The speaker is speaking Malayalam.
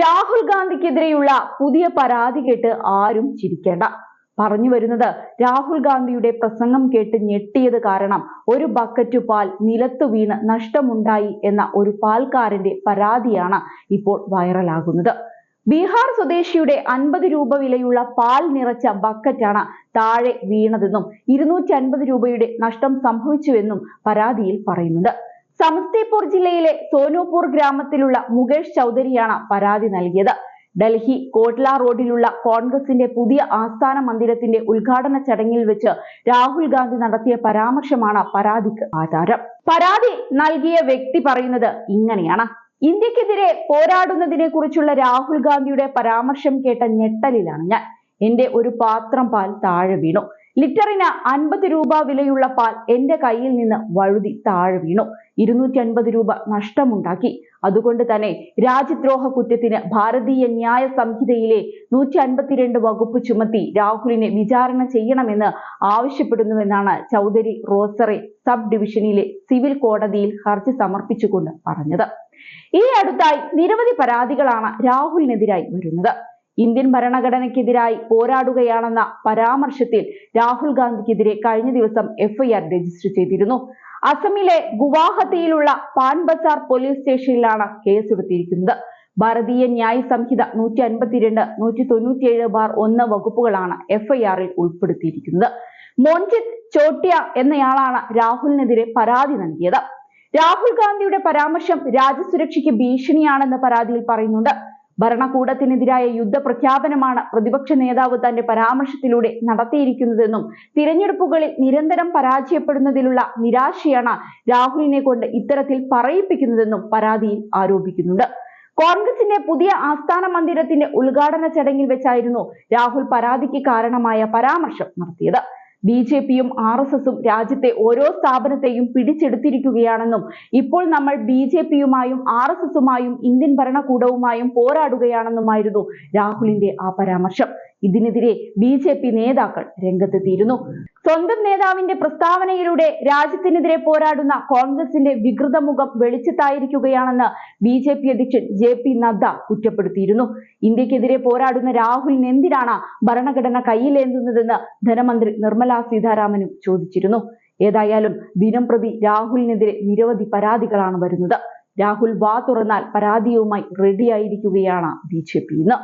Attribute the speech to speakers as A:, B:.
A: രാഹുൽ ഗാന്ധിക്കെതിരെയുള്ള പുതിയ പരാതി കേട്ട് ആരും ചിരിക്കേണ്ട. പറഞ്ഞു വരുന്നത്, രാഹുൽ ഗാന്ധിയുടെ പ്രസംഗം കേട്ട് ഞെട്ടിയത് കാരണം ഒരു ബക്കറ്റ് പാൽ നിലത്തു വീണ് നഷ്ടമുണ്ടായി എന്ന ഒരു പാൽക്കാരന്റെ പരാതിയാണ് ഇപ്പോൾ വൈറലാകുന്നത്. ബീഹാർ സ്വദേശിയുടെ 50 രൂപ വിലയുള്ള പാൽ നിറച്ച ബക്കറ്റാണ് താഴെ വീണതെന്നും 250 രൂപയുടെ നഷ്ടം സംഭവിച്ചുവെന്നും പരാതിയിൽ പറയുന്നുണ്ട്. സമസ്തിപൂർ ജില്ലയിലെ സോനുപൂർ ഗ്രാമത്തിലുള്ള മുകേഷ് ചൗധരിയാണ് പരാതി നൽകിയത്. ഡൽഹി കോട്ട്ല റോഡിലുള്ള കോൺഗ്രസിന്റെ പുതിയ ആസ്ഥാന മന്ദിരത്തിന്റെ ഉദ്ഘാടന ചടങ്ങിൽ വെച്ച് രാഹുൽ ഗാന്ധി നടത്തിയ പരാമർശമാണ് പരാതിക്ക് ആധാരം. പരാതി നൽകിയ വ്യക്തി പറയുന്നത് ഇങ്ങനെയാണ്: ഇന്ത്യക്കെതിരെ പോരാടുന്നതിനെ കുറിച്ചുള്ള രാഹുൽ ഗാന്ധിയുടെ പരാമർശം കേട്ട ഞെട്ടലിലാണ് ഞാൻ. എന്റെ ഒരു പാത്രം പാൽ താഴെ വീണു. ലിറ്ററിന് 50 രൂപ വിലയുള്ള പാൽ എന്റെ കയ്യിൽ നിന്ന് വഴുതി താഴെ വീണു. 250 രൂപ നഷ്ടമുണ്ടാക്കി. അതുകൊണ്ട് തന്നെ രാജ്യദ്രോഹ കുറ്റത്തിന് ഭാരതീയ ന്യായ സംഹിതയിലെ 152 വകുപ്പ് ചുമത്തി രാഹുലിനെ വിചാരണ ചെയ്യണമെന്ന് ആവശ്യപ്പെടുന്നുവെന്നാണ് ചൗധരി റോസറെ സബ് ഡിവിഷനിലെ സിവിൽ കോടതിയിൽ ഹർജി സമർപ്പിച്ചുകൊണ്ട് പറഞ്ഞത്. ഈ അടുത്തായി നിരവധി പരാതികളാണ് രാഹുലിനെതിരായി വരുന്നത്. ഇന്ത്യൻ ഭരണഘടനയ്ക്കെതിരായി പോരാടുകയാണെന്ന പരാമർശത്തിൽ രാഹുൽ ഗാന്ധിക്കെതിരെ കഴിഞ്ഞ ദിവസം FIR രജിസ്റ്റർ ചെയ്തിരുന്നു. അസമിലെ ഗുവാഹത്തിയിലുള്ള പാൻ ബസാർ പോലീസ് സ്റ്റേഷനിലാണ് കേസെടുത്തിരിക്കുന്നത്. ഭാരതീയ ന്യായ സംഹിത 152, 197/1 വകുപ്പുകളാണ് FIR-ൽ ഉൾപ്പെടുത്തിയിരിക്കുന്നത്. മോൻജിത് ചോട്ടിയ എന്നയാളാണ് രാഹുലിനെതിരെ പരാതി നൽകിയത്. രാഹുൽ ഗാന്ധിയുടെ പരാമർശം രാജ്യസുരക്ഷയ്ക്ക് ഭീഷണിയാണെന്ന് പരാതിയിൽ പറയുന്നുണ്ട്. ഭരണകൂടത്തിനെതിരായ യുദ്ധപ്രഖ്യാപനമാണ് പ്രതിപക്ഷ നേതാവ് തന്റെ പരാമർശത്തിലൂടെ നടത്തിയിരിക്കുന്നതെന്നും തിരഞ്ഞെടുപ്പുകളിൽ നിരന്തരം പരാജയപ്പെടുന്നതിലുള്ള നിരാശയാണ് രാഹുലിനെ കൊണ്ട് ഇത്തരത്തിൽ പറയിപ്പിക്കുന്നതെന്നും പരാതിയിൽ ആരോപിക്കുന്നുണ്ട്. കോൺഗ്രസിന്റെ പുതിയ ആസ്ഥാന മന്ദിരത്തിന്റെ ഉദ്ഘാടന ചടങ്ങിൽ വെച്ചായിരുന്നു രാഹുൽ പരാതിക്ക് കാരണമായ പരാമർശം നടത്തിയത്. BJP-യും RSS-ഉം രാജ്യത്തെ ഓരോ സ്ഥാപനത്തെയും പിടിച്ചെടുത്തിരിക്കുകയാണെന്നും ഇപ്പോൾ നമ്മൾ BJP-യുമായും RSS-ഉമായും ഇന്ത്യൻ ഭരണകൂടവുമായും പോരാടുകയാണെന്നുമായിരുന്നു രാഹുലിന്റെ ആ പരാമർശം. ഇതിനെതിരെ BJP നേതാക്കൾ രംഗത്തെത്തിയിരുന്നു. സ്വന്തം നേതാവിന്റെ പ്രസ്താവനയിലൂടെ രാജ്യത്തിനെതിരെ പോരാടുന്ന കോൺഗ്രസിന്റെ വികൃത മുഖം വെളിച്ചത്തായിരിക്കുകയാണെന്ന് BJP അധ്യക്ഷൻ JP നദ്ദ കുറ്റപ്പെടുത്തിയിരുന്നു. ഇന്ത്യക്കെതിരെ പോരാടുന്ന രാഹുലിന് എന്തിനാണ് ഭരണഘടന കയ്യിലേന്തുന്നതെന്ന് ധനമന്ത്രി നിർമ്മല സീതാരാമനും ചോദിച്ചിരുന്നു. ഏതായാലും ദിനം പ്രതി രാഹുലിനെതിരെ നിരവധി പരാതികളാണ് വരുന്നത്. രാഹുൽ വാ തുറന്നാൽ പരാതിയുമായി റെഡിയായിരിക്കുകയാണ് BJP ഇന്ന്.